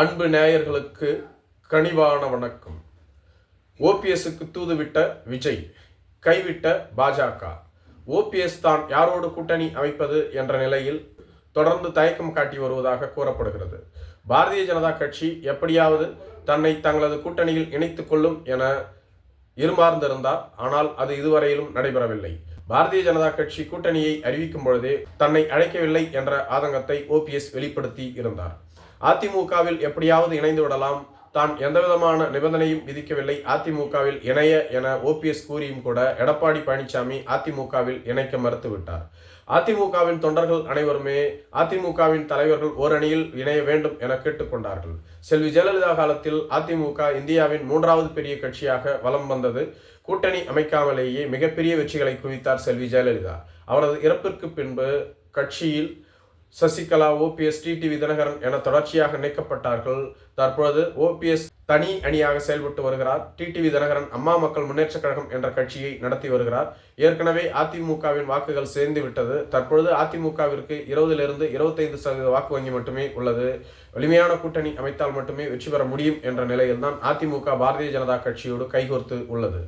அன்பு நேயர்களுக்கு கனிவான வணக்கம். ஓபிஎஸ்க்கு தூதுவிட்ட விஜய், கைவிட்ட பாஜக. ஓபிஎஸ் தான் யாரோடு கூட்டணி அமைப்பது என்ற நிலையில் தொடர்ந்து தயக்கம் காட்டி வருவதாக கூறப்படுகிறது. பாரதிய ஜனதா கட்சி எப்படியாவது தன்னை தங்களது கூட்டணியில் இணைத்துக் கொள்ளும் என எதிர்பார்த்திருந்தார். ஆனால் அது இதுவரையிலும் நடைபெறவில்லை. பாரதிய ஜனதா கட்சி கூட்டணியை அறிவிக்கும் பொழுதே தன்னை அழைக்கவில்லை என்ற ஆதங்கத்தை ஓபிஎஸ் வெளிப்படுத்தி இருந்தார். அதிமுகவில் எப்படியாவது இணைந்து விடலாம், தான் எந்தவிதமான நிபந்தனையும் விதிக்கவில்லை, அதிமுகவில் இணைய என ஓபிஎஸ் கூறியும் கூட எடப்பாடி பழனிசாமி அதிமுகவில் இணைக்க மறுத்துவிட்டார். அதிமுகவின் தொண்டர்கள் அனைவருமே அதிமுகவின் தலைவர்கள் ஓரணியில் இணைய வேண்டும் என கேட்டுக்கொண்டார்கள். செல்வி ஜெயலலிதா காலத்தில் அதிமுக இந்தியாவின் 3வது பெரிய கட்சியாக வலம் வந்தது. கூட்டணி அமைக்காமலேயே மிகப்பெரிய வெற்றிகளை குவித்தார் செல்வி ஜெயலலிதா. அவரது இறப்பிற்கு பின்பு கட்சியில் சசிகலா, ஓபிஎஸ், டிடிவி தினகரன் என தொடர்ச்சியாக நீக்கப்பட்டார்கள். தற்பொழுது ஓபிஎஸ் தனி அணியாக செயல்பட்டு வருகிறார். டிடிவி தினகரன் அம்மா மக்கள் முன்னேற்ற கழகம் என்ற கட்சியை நடத்தி வருகிறார். ஏற்கனவே அதிமுகவின் வாக்குகள் சேர்ந்து விட்டது. தற்பொழுது அதிமுகவிற்கு 20லிருந்து 25% வாக்கு வங்கி மட்டுமே உள்ளது. வலிமையான கூட்டணி அமைத்தால் மட்டுமே வெற்றி பெற முடியும் என்ற நிலையில்தான் அதிமுக பாரதிய ஜனதா கட்சியோடு கைகோர்த்து உள்ளது.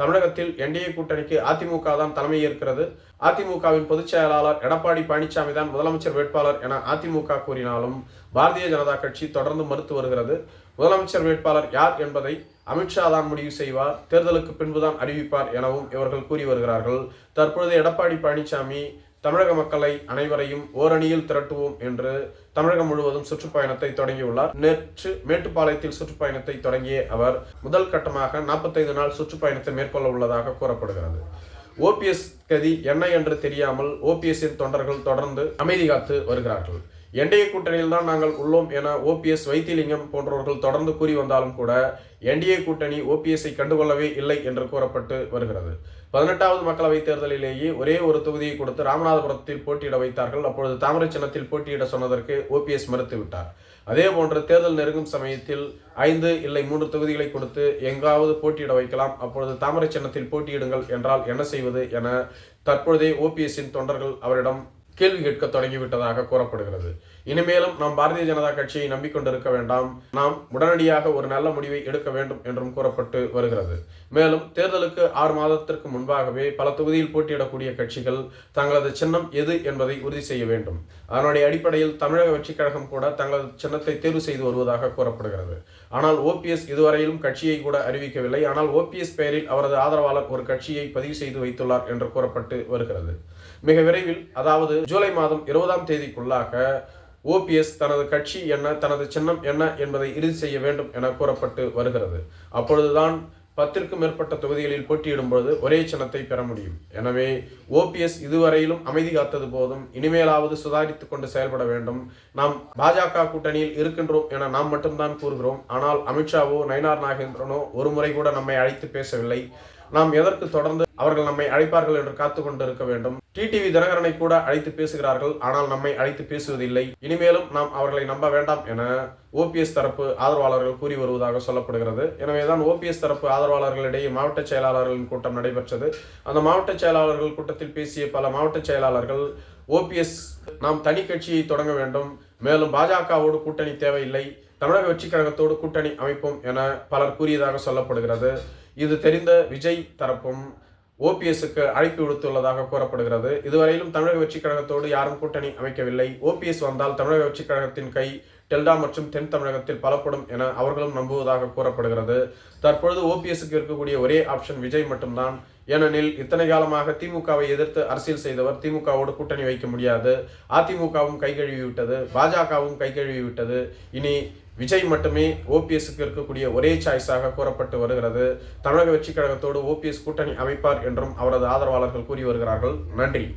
தமிழகத்தில் என்டிஏ கூட்டணிக்கு அதிமுக தான் தலைமை ஏற்கிறது. அதிமுகவின் பொதுச் செயலாளர் எடப்பாடி பழனிசாமி தான் முதலமைச்சர் வேட்பாளர் என அதிமுக கூறினாலும் பாரதிய ஜனதா கட்சி தொடர்ந்து மறுத்து வருகிறது. முதலமைச்சர் வேட்பாளர் யார் என்பதை அமித்ஷா தான் முடிவு செய்வார், தேர்தலுக்கு பின்புதான் அறிவிப்பார் எனவும் இவர்கள் கூறி வருகிறார்கள். தற்பொழுது எடப்பாடி பழனிசாமி தமிழக மக்களை அனைவரையும் ஓரணியில் திரட்டுவோம் என்று தமிழகம் முழுவதும் சுற்றுப்பயணத்தை தொடங்கியுள்ளார். நேற்று மேட்டுப்பாளையத்தில் சுற்றுப்பயணத்தை தொடங்கிய அவர் முதல் கட்டமாக 45 நாள் சுற்றுப்பயணத்தை மேற்கொள்ள உள்ளதாக கூறப்படுகிறது. ஓபிஎஸ் கதி என்ன என்று தெரியாமல் ஓபிஎஸ்ஸின் தொண்டர்கள் தொடர்ந்து அமைதி காத்து வருகிறார்கள். என்டிஏ கூட்டணியில் தான் நாங்கள் உள்ளோம் என ஓபிஎஸ், வைத்திலிங்கம் போன்றவர்கள் தொடர்ந்து கூறி வந்தாலும் கூட என்டிஏ கூட்டணி ஓபிஎஸ்ஐ கண்டுகொள்ளவே இல்லை என்று கூறப்பட்டு வருகிறது. 18வது மக்களவைத் தேர்தலிலேயே ஒரே ஒரு தொகுதியை கொடுத்து ராமநாதபுரத்தில் போட்டியிட வைத்தார்கள். அப்பொழுது தாமரை சின்னத்தில் போட்டியிட சொன்னதற்கு ஓபிஎஸ் மறுத்துவிட்டார். அதே போன்று தேர்தல் நெருங்கும் சமயத்தில் 5 இல்லை 3 தொகுதிகளை கொடுத்து எங்காவது போட்டியிட வைக்கலாம், அப்பொழுது தாமரை சின்னத்தில் போட்டியிடுங்கள் என்றால் என்ன செய்வது என தற்பொழுதே ஓபிஎஸ்ஸின் தொண்டர்கள் அவரிடம் கேள்வி கேட்க தொடங்கிவிட்டதாக கூறப்படுகிறது. இனிமேலும் நாம் பாரதிய ஜனதா கட்சியை நம்பிக்கொண்டிருக்க வேண்டாம், நாம் உடனடியாக ஒரு நல்ல முடிவை எடுக்க வேண்டும் என்றும் கூறப்பட்டு வருகிறது. மேலும் தேர்தலுக்கு 6 மாதத்திற்கு முன்பாகவே பல தொகுதியில் போட்டியிடக்கூடிய கட்சிகள் தங்களது சின்னம் எது என்பதை உறுதி செய்ய வேண்டும். அதனுடைய அடிப்படையில் தமிழக வெற்றிக் கழகம் கூட தங்களது சின்னத்தை தேர்வு செய்து வருவதாக கூறப்படுகிறது. ஆனால் ஓபிஎஸ் இதுவரையிலும் கட்சியை கூட அறிவிக்கவில்லை. ஆனால் ஓபிஎஸ் பெயரில் அவரது ஆதரவாளர் ஒரு கட்சியை பதிவு செய்து வைத்துள்ளார் என்று கூறப்பட்டு வருகிறது. மிக விரைவில், அதாவது ஜூலை மாதம் 20ஆம் தேதிக்குள்ளாக ஓபிஎஸ் தனது கட்சி என்ன, தனது சின்னம் என்ன என்பதை இறுதி செய்ய வேண்டும் என கூறப்பட்டு வருகிறது. அப்பொழுதுதான் 10க்கும் மேற்பட்ட தொகுதிகளில் போட்டியிடும் பொழுது ஒரே சின்னத்தை பெற முடியும். எனவே ஓபிஎஸ் இதுவரையிலும் அமைதி காத்தது போதும், இனிமேலாவது சுதாரித்துக் கொண்டு செயல்பட வேண்டும். நாம் பாஜக கூட்டணியில் இருக்கின்றோம் என நாம் மட்டும்தான் கூறுகிறோம். ஆனால் அமித்ஷாவோ நயினார் நாகேந்திரனோ ஒரு முறை கூட நம்மை அழைத்து பேசவில்லை. நாம் எதற்கு தொடர்ந்து அவர்கள் நம்மை அழைப்பார்கள் என்று காத்து கொண்டு இருக்க வேண்டும்? டிடிவி தினகரனை கூட அழைத்து பேசுகிறார்கள், ஆனால் நம்மை அழைத்து பேசுவதில்லை. இனிமேலும் நாம் அவர்களை நம்ப வேண்டாம் என ஓபிஎஸ் தரப்பு ஆதரவாளர்கள் கூறி வருவதாக சொல்லப்படுகிறது. எனவேதான் ஓபிஎஸ் தரப்பு ஆதரவாளர்களிடையே மாவட்ட செயலாளர்களின் கூட்டம் நடைபெற்றது. அந்த மாவட்ட செயலாளர்கள் கூட்டத்தில் பேசிய பல மாவட்ட செயலாளர்கள் ஓபிஎஸ் நாம் தனி கட்சியை தொடங்க வேண்டும், மேலும் பாஜகவோடு கூட்டணி தேவையில்லை, தமிழக வெற்றிக் கழகத்தோடு கூட்டணி அமைப்போம் என பலர் கூறியதாக சொல்லப்படுகிறது. இது தெரிந்த விஜய் தரப்பும் ஓபிஎஸ்க்கு அழைப்பு விடுத்துள்ளதாக கூறப்படுகிறது. இதுவரையிலும் தமிழக வெற்றிக் கழகத்தோடு யாரும் கூட்டணி அமைக்கவில்லை. ஓபிஎஸ் வந்தால் தமிழக வெற்றிக் கழகத்தின் கை டெல்டா மற்றும் தென் தமிழகத்தில் பலப்படும் என அவர்களும் நம்புவதாக கூறப்படுகிறது. தற்பொழுது ஓபிஎஸ்க்கு இருக்கக்கூடிய ஒரே ஆப்ஷன் விஜய் மட்டும்தான். ஏனெனில் இத்தனை காலமாக திமுகவை எதிர்த்து அரசியல் செய்தவர் திமுகவோடு கூட்டணி வைக்க முடியாது. அதிமுகவும் கை கழுவி விட்டது, பாஜகவும் கை கழுவி விட்டது. இனி விஜய் மட்டுமே ஓபிஎஸ்க்கு இருக்கக்கூடிய ஒரே சாய்ஸாக கூறப்பட்டு வருகிறது. தமிழக வெற்றிக் கழகத்தோடு ஓபிஎஸ் கூட்டணி அமைப்பார் என்றும் அவரது ஆதரவாளர்கள் கூறி வருகிறார்கள். நன்றி.